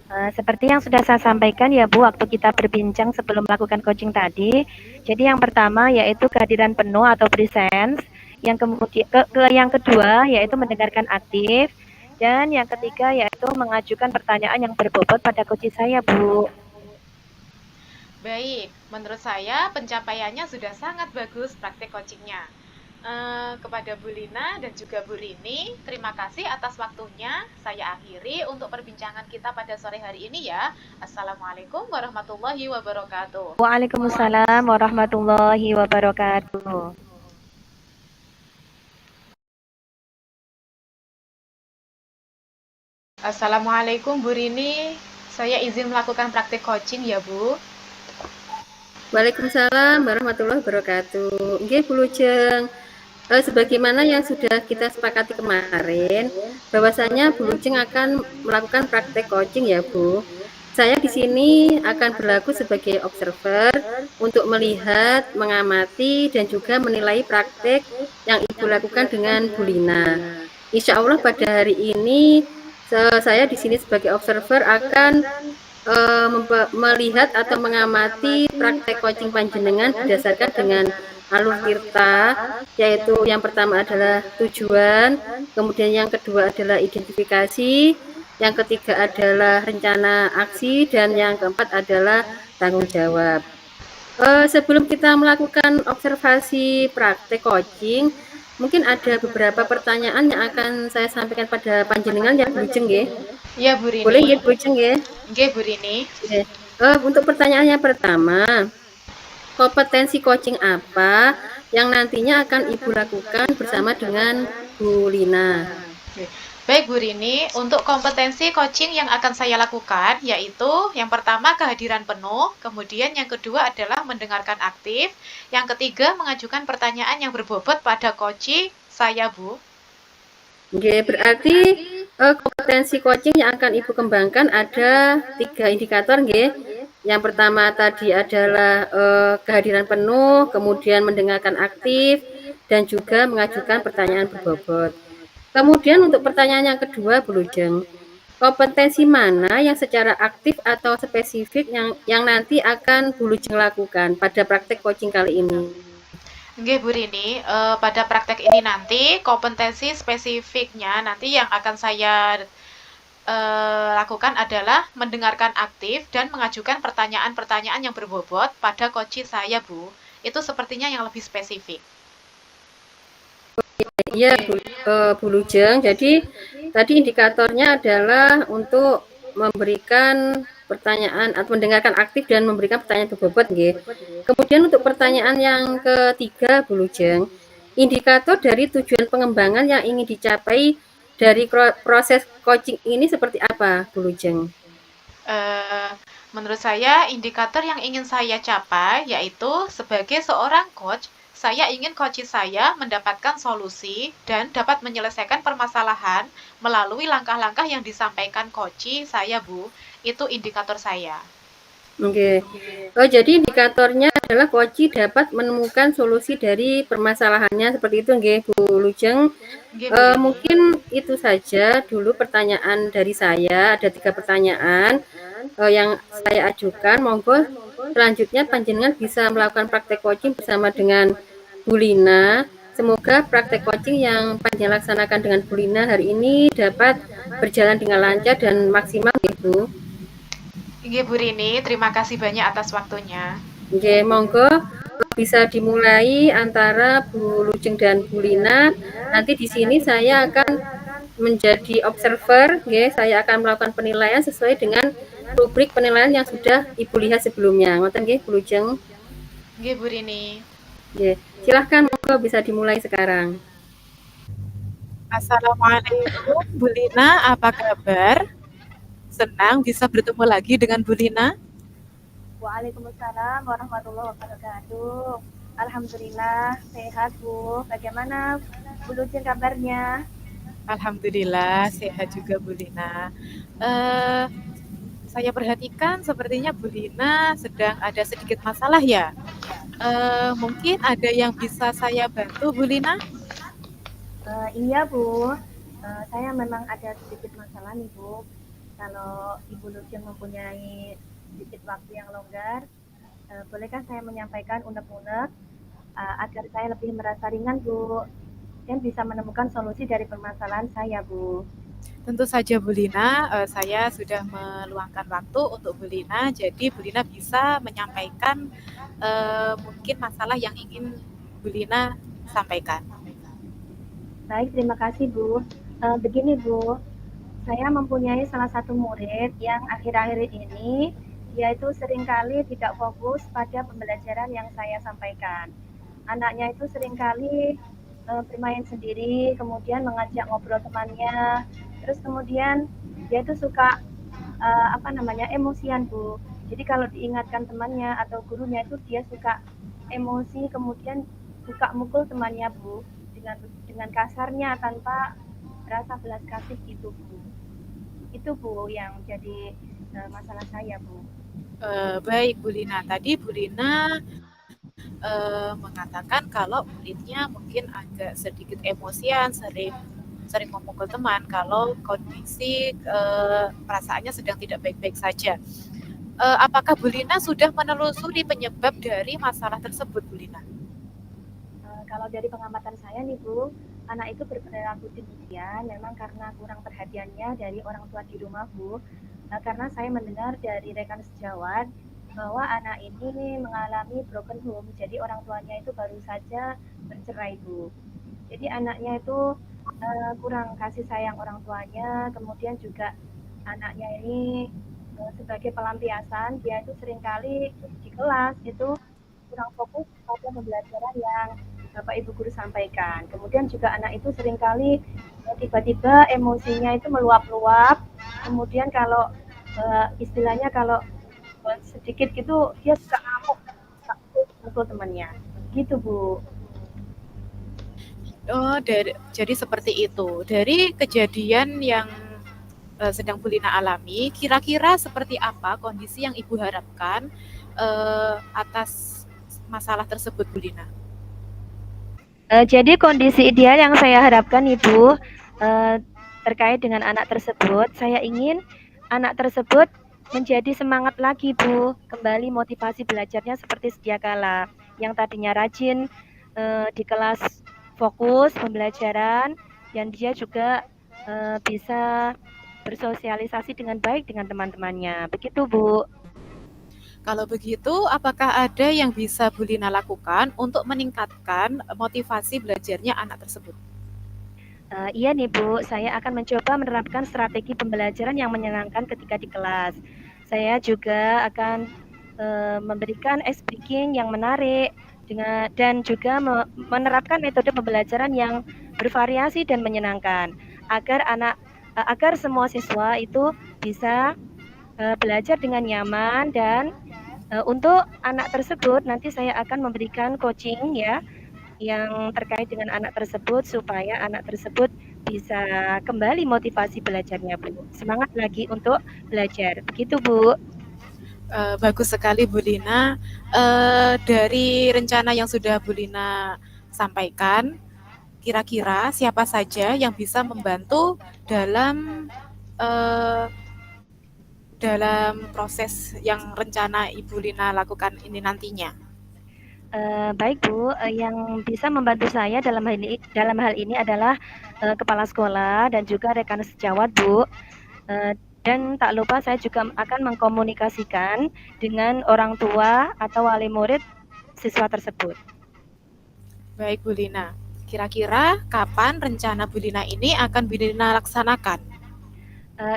[SPEAKER 2] Seperti yang sudah saya sampaikan ya Bu, waktu kita berbincang sebelum melakukan coaching tadi. Jadi yang pertama yaitu kehadiran penuh atau presence. Yang kemudian yang kedua yaitu mendengarkan aktif. Dan yang ketiga yaitu mengajukan pertanyaan yang berbobot pada coaching saya Bu.
[SPEAKER 3] Baik, menurut saya pencapaiannya sudah sangat bagus praktik coachingnya. Kepada Bu Lina dan juga Bu Rini, terima kasih atas waktunya. Saya akhiri untuk perbincangan kita pada sore hari ini ya. Assalamualaikum warahmatullahi wabarakatuh.
[SPEAKER 2] Waalaikumsalam warahmatullahi wabarakatuh.
[SPEAKER 3] Assalamualaikum Bu Rini, saya izin melakukan praktik coaching ya Bu.
[SPEAKER 1] Waalaikumsalam warahmatullahi wabarakatuh. Nggih, Bu Lujeng. Sebagaimana yang sudah kita sepakati kemarin, bahwasanya Bu Lujeng akan melakukan praktek coaching ya, Bu. Saya di sini akan berlaku sebagai observer untuk melihat, mengamati, dan juga menilai praktek yang Ibu lakukan dengan Bu Lina. Insya Allah pada hari ini saya di sini sebagai observer akan melihat atau mengamati praktek coaching panjenengan berdasarkan dengan alur tirta, yaitu yang pertama adalah tujuan, kemudian yang kedua adalah identifikasi, yang ketiga adalah rencana aksi, dan yang keempat adalah tanggung jawab. Sebelum kita melakukan observasi praktek coaching, mungkin ada beberapa pertanyaan yang akan saya sampaikan pada panjenengan ya Bu Lujeng nggih.
[SPEAKER 3] Ya Bu
[SPEAKER 1] Boleh
[SPEAKER 3] Rini.
[SPEAKER 1] nggih Bu Lujeng nggih?
[SPEAKER 3] Nggih Bu Rini.
[SPEAKER 1] Oke. Untuk pertanyaan yang pertama, kompetensi coaching apa yang nantinya akan Ibu lakukan bersama dengan Bu Lina?
[SPEAKER 3] Baik Bu Rini, untuk kompetensi coaching yang akan saya lakukan yaitu yang pertama kehadiran penuh, kemudian yang kedua adalah mendengarkan aktif, yang ketiga mengajukan pertanyaan yang berbobot pada coaching saya Bu.
[SPEAKER 1] Oke, berarti kompetensi coaching yang akan Ibu kembangkan ada 3 indikator nggih. Yang pertama tadi adalah kehadiran penuh, kemudian mendengarkan aktif, dan juga mengajukan pertanyaan berbobot. Kemudian untuk pertanyaan yang kedua, Bu Lujeng, kompetensi mana yang secara aktif atau spesifik yang nanti akan Bu Lujeng lakukan pada praktek coaching kali ini?
[SPEAKER 3] Oke Bu Rini, pada praktek ini nanti kompetensi spesifiknya nanti yang akan saya lakukan adalah mendengarkan aktif dan mengajukan pertanyaan-pertanyaan yang berbobot pada coach saya Bu. Itu sepertinya yang lebih spesifik.
[SPEAKER 1] Iya, Bu Lujeng. Jadi tadi indikatornya adalah untuk memberikan pertanyaan atau mendengarkan aktif dan memberikan pertanyaan berbobot, nggih. Kemudian untuk pertanyaan yang ketiga, Bu Lujeng, indikator dari tujuan pengembangan yang ingin dicapai dari proses coaching ini seperti apa, Bu Lujeng?
[SPEAKER 3] Eee, menurut saya indikator yang ingin saya capai yaitu sebagai seorang coach, saya ingin coach saya mendapatkan solusi dan dapat menyelesaikan permasalahan melalui langkah-langkah yang disampaikan coach saya, Bu. Itu indikator saya.
[SPEAKER 1] Oke. Oh, jadi indikatornya adalah Koci dapat menemukan solusi dari permasalahannya seperti itu, nggih, Bu Lujeng.
[SPEAKER 3] Nggih, Bu Rini.
[SPEAKER 1] Mungkin itu saja dulu pertanyaan dari saya. Ada 3 pertanyaan yang saya ajukan. Monggo selanjutnya panjenengan bisa melakukan praktek coaching bersama dengan Bu Lina. Semoga praktek coaching yang panjenengan laksanakan dengan Bu Lina hari ini dapat berjalan dengan lancar dan maksimal, nggih, Bu.
[SPEAKER 3] Nggih, Bu Rini, terima kasih banyak atas waktunya.
[SPEAKER 1] Oke, monggo bisa dimulai antara Bu Lujeng dan Bu Lina. Nanti di sini saya akan menjadi observer, oke, saya akan melakukan penilaian sesuai dengan rubrik penilaian yang sudah Ibu lihat sebelumnya. Ngoten nggih, Bu Lujeng.
[SPEAKER 3] Nggih, Bu Rini.
[SPEAKER 1] Oke, silahkan monggo bisa dimulai sekarang.
[SPEAKER 4] Assalamualaikum, Bu Lina, apa kabar? Senang bisa bertemu lagi dengan Bu Lina.
[SPEAKER 2] Waalaikumsalam warahmatullahi wabarakatuh. Alhamdulillah sehat Bu. Bagaimana Bu Lucin kabarnya?
[SPEAKER 4] Alhamdulillah sehat juga Bu Lina. Saya perhatikan sepertinya Bu Lina sedang ada sedikit masalah ya. Mungkin ada yang bisa saya bantu Bu Lina?
[SPEAKER 2] Iya Bu, saya memang ada sedikit masalah nih Bu. Kalau Ibu Lucin mempunyai sedikit waktu yang longgar, bolehkah saya menyampaikan unek-unek agar saya lebih merasa ringan Bu dan bisa menemukan solusi dari permasalahan saya Bu.
[SPEAKER 4] Tentu saja Bu Lina, saya sudah meluangkan waktu untuk Bu Lina, jadi Bu Lina bisa menyampaikan mungkin masalah yang ingin Bu Lina sampaikan.
[SPEAKER 2] Baik, terima kasih Bu. Begini Bu, saya mempunyai salah satu murid yang akhir-akhir ini dia itu seringkali tidak fokus pada pembelajaran yang saya sampaikan. Anaknya itu seringkali bermain sendiri, kemudian mengajak ngobrol temannya, terus kemudian dia itu suka emosian Bu. Jadi kalau diingatkan temannya atau gurunya itu dia suka emosi, kemudian suka mukul temannya Bu dengan kasarnya tanpa rasa belas kasih gitu Bu. Itu Bu yang jadi masalah saya Bu.
[SPEAKER 4] Baik Bu Lina, tadi Bu Lina mengatakan kalau muridnya mungkin agak sedikit emosian, sering memukul teman kalau kondisi perasaannya sedang tidak baik-baik saja. Apakah Bu Lina sudah menelusuri penyebab dari masalah tersebut Bu Lina?
[SPEAKER 2] Kalau dari pengamatan saya nih Bu, anak itu berperilaku demikian memang karena kurang perhatiannya dari orang tua di rumah Bu. Karena saya mendengar dari rekan sejawat bahwa anak ini mengalami broken home, jadi orang tuanya itu baru saja bercerai Bu. Jadi anaknya itu kurang kasih sayang orang tuanya, kemudian juga anaknya ini sebagai pelampiasan dia itu seringkali di kelas itu kurang fokus pada pembelajaran yang Bapak Ibu guru sampaikan. Kemudian juga anak itu seringkali tiba-tiba emosinya itu meluap-luap. Kemudian kalau istilahnya kalau sedikit gitu dia suka ngamuk, mukul temannya. Gitu Bu.
[SPEAKER 4] Oh, jadi seperti itu. Dari kejadian yang sedang Bu Lina alami, kira-kira seperti apa kondisi yang Ibu harapkan atas masalah tersebut Bu Lina?
[SPEAKER 2] Jadi kondisi ideal yang saya harapkan Ibu terkait dengan anak tersebut, saya ingin anak tersebut menjadi semangat lagi Bu, kembali motivasi belajarnya seperti sedia kala. Yang tadinya rajin di kelas fokus pembelajaran dan dia juga bisa bersosialisasi dengan baik dengan teman-temannya. Begitu Bu.
[SPEAKER 4] Kalau begitu, apakah ada yang bisa Bu Lina lakukan untuk meningkatkan motivasi belajarnya anak tersebut?
[SPEAKER 2] Iya nih Bu, saya akan mencoba menerapkan strategi pembelajaran yang menyenangkan ketika di kelas. Saya juga akan memberikan speaking yang menarik dan juga menerapkan metode pembelajaran yang bervariasi dan menyenangkan agar semua siswa itu bisa belajar dengan nyaman dan untuk anak tersebut nanti saya akan memberikan coaching ya yang terkait dengan anak tersebut supaya anak tersebut bisa kembali motivasi belajarnya, Bu. Semangat lagi untuk belajar. Begitu, Bu.
[SPEAKER 4] Bagus sekali Bu Lina. Dari rencana yang sudah Bu Lina sampaikan, kira-kira siapa saja yang bisa membantu dalam eh, dalam proses yang rencana Ibu Lina lakukan ini nantinya?
[SPEAKER 2] Baik Bu, yang bisa membantu saya dalam hal ini adalah kepala sekolah dan juga rekan sejawat Bu. Dan tak lupa saya juga akan mengkomunikasikan dengan orang tua atau wali murid siswa tersebut.
[SPEAKER 4] Baik Bu Lina, kira-kira kapan rencana Bu Lina ini akan Bu Lina laksanakan?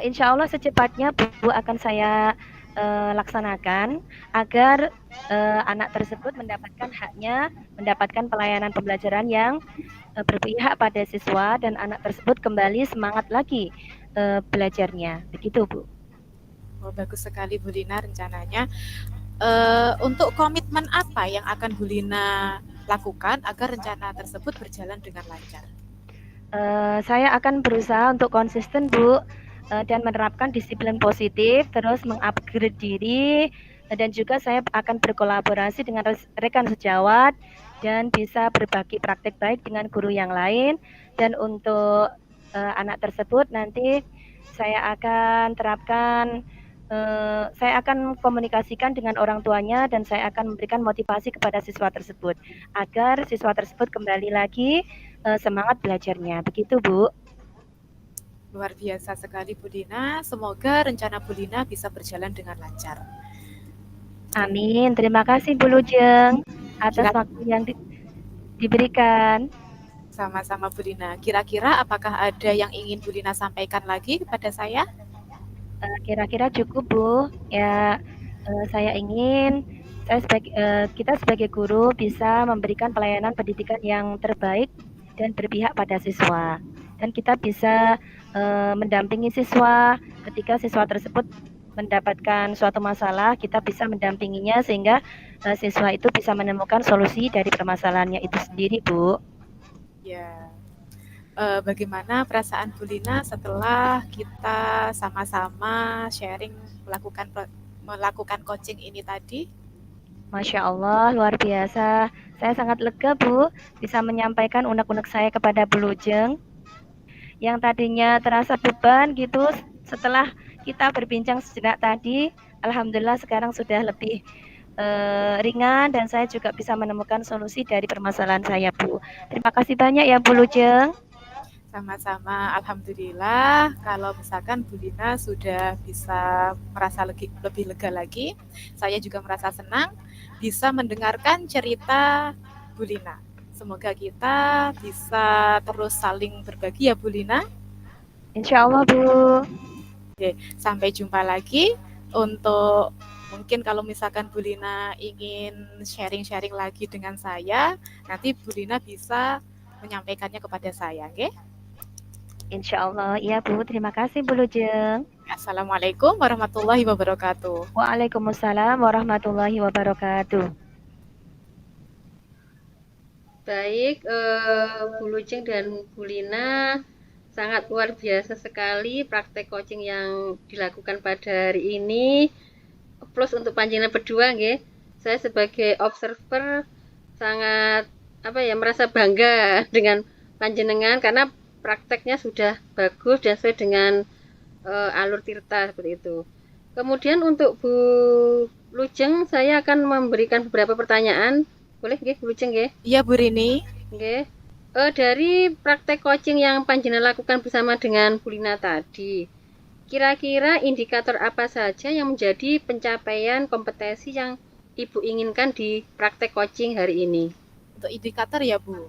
[SPEAKER 2] Insya Allah secepatnya Bu akan saya laksanakan agar anak tersebut mendapatkan haknya, mendapatkan pelayanan pembelajaran yang berpihak pada siswa dan anak tersebut kembali semangat lagi belajarnya. Begitu Bu.
[SPEAKER 4] Oh, bagus sekali Bu Lina rencananya. Untuk komitmen apa yang akan Bu Lina lakukan agar rencana tersebut berjalan dengan lancar?
[SPEAKER 2] Saya akan berusaha untuk konsisten Bu dan menerapkan disiplin positif, terus mengupgrade diri, dan juga saya akan berkolaborasi dengan rekan sejawat dan bisa berbagi praktek baik dengan guru yang lain. Dan untuk anak tersebut nanti saya akan terapkan, saya akan komunikasikan dengan orang tuanya dan saya akan memberikan motivasi kepada siswa tersebut agar siswa tersebut kembali lagi semangat belajarnya. Begitu Bu.
[SPEAKER 4] Luar biasa sekali Bu Lina. Semoga rencana Bu Lina bisa berjalan dengan lancar.
[SPEAKER 2] Amin. Terima kasih Bu Lujeng atas
[SPEAKER 4] Kira-
[SPEAKER 2] waktu yang diberikan.
[SPEAKER 4] Sama-sama Bu Lina. Kira-kira apakah ada yang ingin Bu Lina sampaikan lagi kepada saya?
[SPEAKER 2] Kira-kira cukup Bu. Ya, kita sebagai guru bisa memberikan pelayanan pendidikan yang terbaik dan berpihak pada siswa. Dan kita bisa mendampingi siswa ketika siswa tersebut mendapatkan suatu masalah, kita bisa mendampinginya sehingga siswa itu bisa menemukan solusi dari permasalahannya itu sendiri, Bu.
[SPEAKER 4] Ya. Bagaimana perasaan Bu Lina setelah kita sama-sama sharing melakukan coaching ini tadi?
[SPEAKER 2] Masya Allah, luar biasa. Saya sangat lega, Bu, bisa menyampaikan unek-unek saya kepada Bu Lujeng. Yang tadinya terasa beban gitu, setelah kita berbincang sejenak tadi, alhamdulillah sekarang sudah lebih ringan dan saya juga bisa menemukan solusi dari permasalahan saya, Bu. Terima kasih banyak ya, Bu Lujeng.
[SPEAKER 4] Sama-sama, alhamdulillah. Kalau misalkan Bu Lina sudah bisa merasa lebih lega lagi, saya juga merasa senang bisa mendengarkan cerita Bu Lina. Semoga kita bisa terus saling berbagi ya Bu Lina.
[SPEAKER 2] Insya Allah Bu.
[SPEAKER 4] Oke, sampai jumpa lagi. Untuk mungkin kalau misalkan Bu Lina ingin sharing-sharing lagi dengan saya, nanti Bu Lina bisa menyampaikannya kepada saya, oke?
[SPEAKER 2] Insya Allah, iya Bu. Terima kasih Bu Lujeng.
[SPEAKER 4] Assalamualaikum warahmatullahi wabarakatuh.
[SPEAKER 2] Waalaikumsalam warahmatullahi wabarakatuh.
[SPEAKER 1] Baik, Bu Lujeng dan Bu Lina, sangat luar biasa sekali praktek coaching yang dilakukan pada hari ini. Plus untuk panjenengan berdua, nggih. Saya sebagai observer sangat merasa bangga dengan panjenengan karena prakteknya sudah bagus dan sesuai dengan alur tirta seperti itu. Kemudian untuk Bu Lujeng, saya akan memberikan beberapa pertanyaan. Boleh nggih, Bu Lujeng nggih?
[SPEAKER 4] Iya, Bu Rini.
[SPEAKER 1] Nggih. Dari praktek coaching yang panjenengan lakukan bersama dengan Bu Lina tadi, kira-kira indikator apa saja yang menjadi pencapaian kompetensi yang Ibu inginkan di praktek coaching hari ini?
[SPEAKER 4] Untuk indikator ya Bu,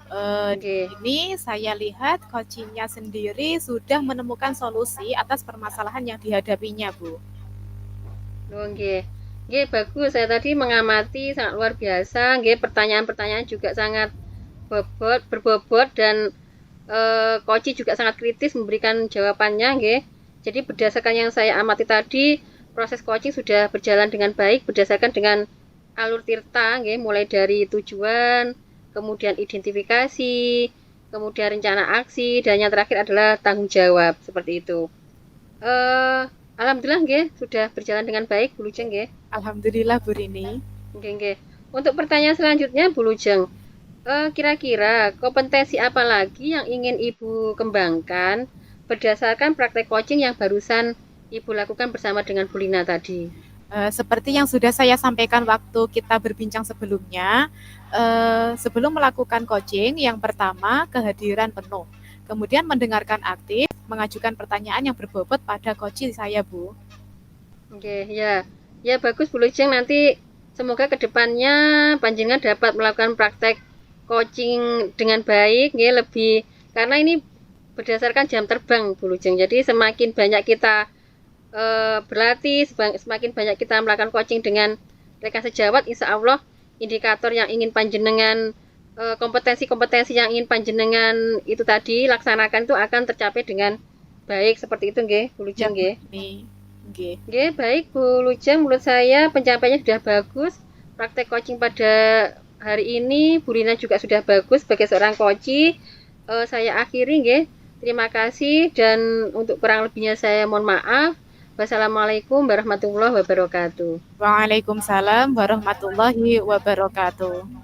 [SPEAKER 1] Oke.
[SPEAKER 4] ini saya lihat coachingnya sendiri sudah menemukan solusi atas permasalahan yang dihadapinya Bu.
[SPEAKER 1] Nggih. Nggih, bagus. Saya tadi mengamati sangat luar biasa. Nggih, pertanyaan-pertanyaan juga sangat berbobot dan Koci juga sangat kritis memberikan jawabannya, nggih. Jadi berdasarkan yang saya amati tadi, proses coaching sudah berjalan dengan baik berdasarkan dengan alur tirta, nggih, mulai dari tujuan, kemudian identifikasi, kemudian rencana aksi, dan yang terakhir adalah tanggung jawab, seperti itu. Alhamdulillah nggih, sudah berjalan dengan baik, Bu Lujeng nggih.
[SPEAKER 4] Alhamdulillah Bu Rini.
[SPEAKER 1] Nggih, nggih. Untuk pertanyaan selanjutnya, Bu Lujeng, kira-kira kompetensi apa lagi yang ingin Ibu kembangkan berdasarkan praktek coaching yang barusan Ibu lakukan bersama dengan Bu Lina tadi?
[SPEAKER 4] Seperti yang sudah saya sampaikan waktu kita berbincang sebelumnya, sebelum melakukan coaching, yang pertama kehadiran penuh, kemudian mendengarkan aktif, mengajukan pertanyaan yang berbobot pada coaching saya, Bu.
[SPEAKER 1] Oke, ya. Ya bagus Bu Lujeng, nanti semoga kedepannya panjenengan dapat melakukan praktek coaching dengan baik, ya, lebih, karena ini berdasarkan jam terbang Bu Lujeng. Jadi semakin banyak kita berlatih, semakin banyak kita melakukan coaching dengan rekan sejawat, insya Allah indikator yang ingin panjenengan, kompetensi-kompetensi yang ingin panjenengan itu tadi laksanakan itu akan tercapai dengan baik, seperti itu nggih Bu Lujeng nggih.
[SPEAKER 4] Nggih.
[SPEAKER 1] Nggih, baik Bu Lujeng, menurut saya pencapaiannya sudah bagus. Praktek coaching pada hari ini Bu Rina juga sudah bagus sebagai seorang coach. Saya akhiri nggih. Terima kasih, dan untuk kurang lebihnya saya mohon maaf. Wassalamualaikum warahmatullahi wabarakatuh.
[SPEAKER 4] Waalaikumsalam warahmatullahi wabarakatuh.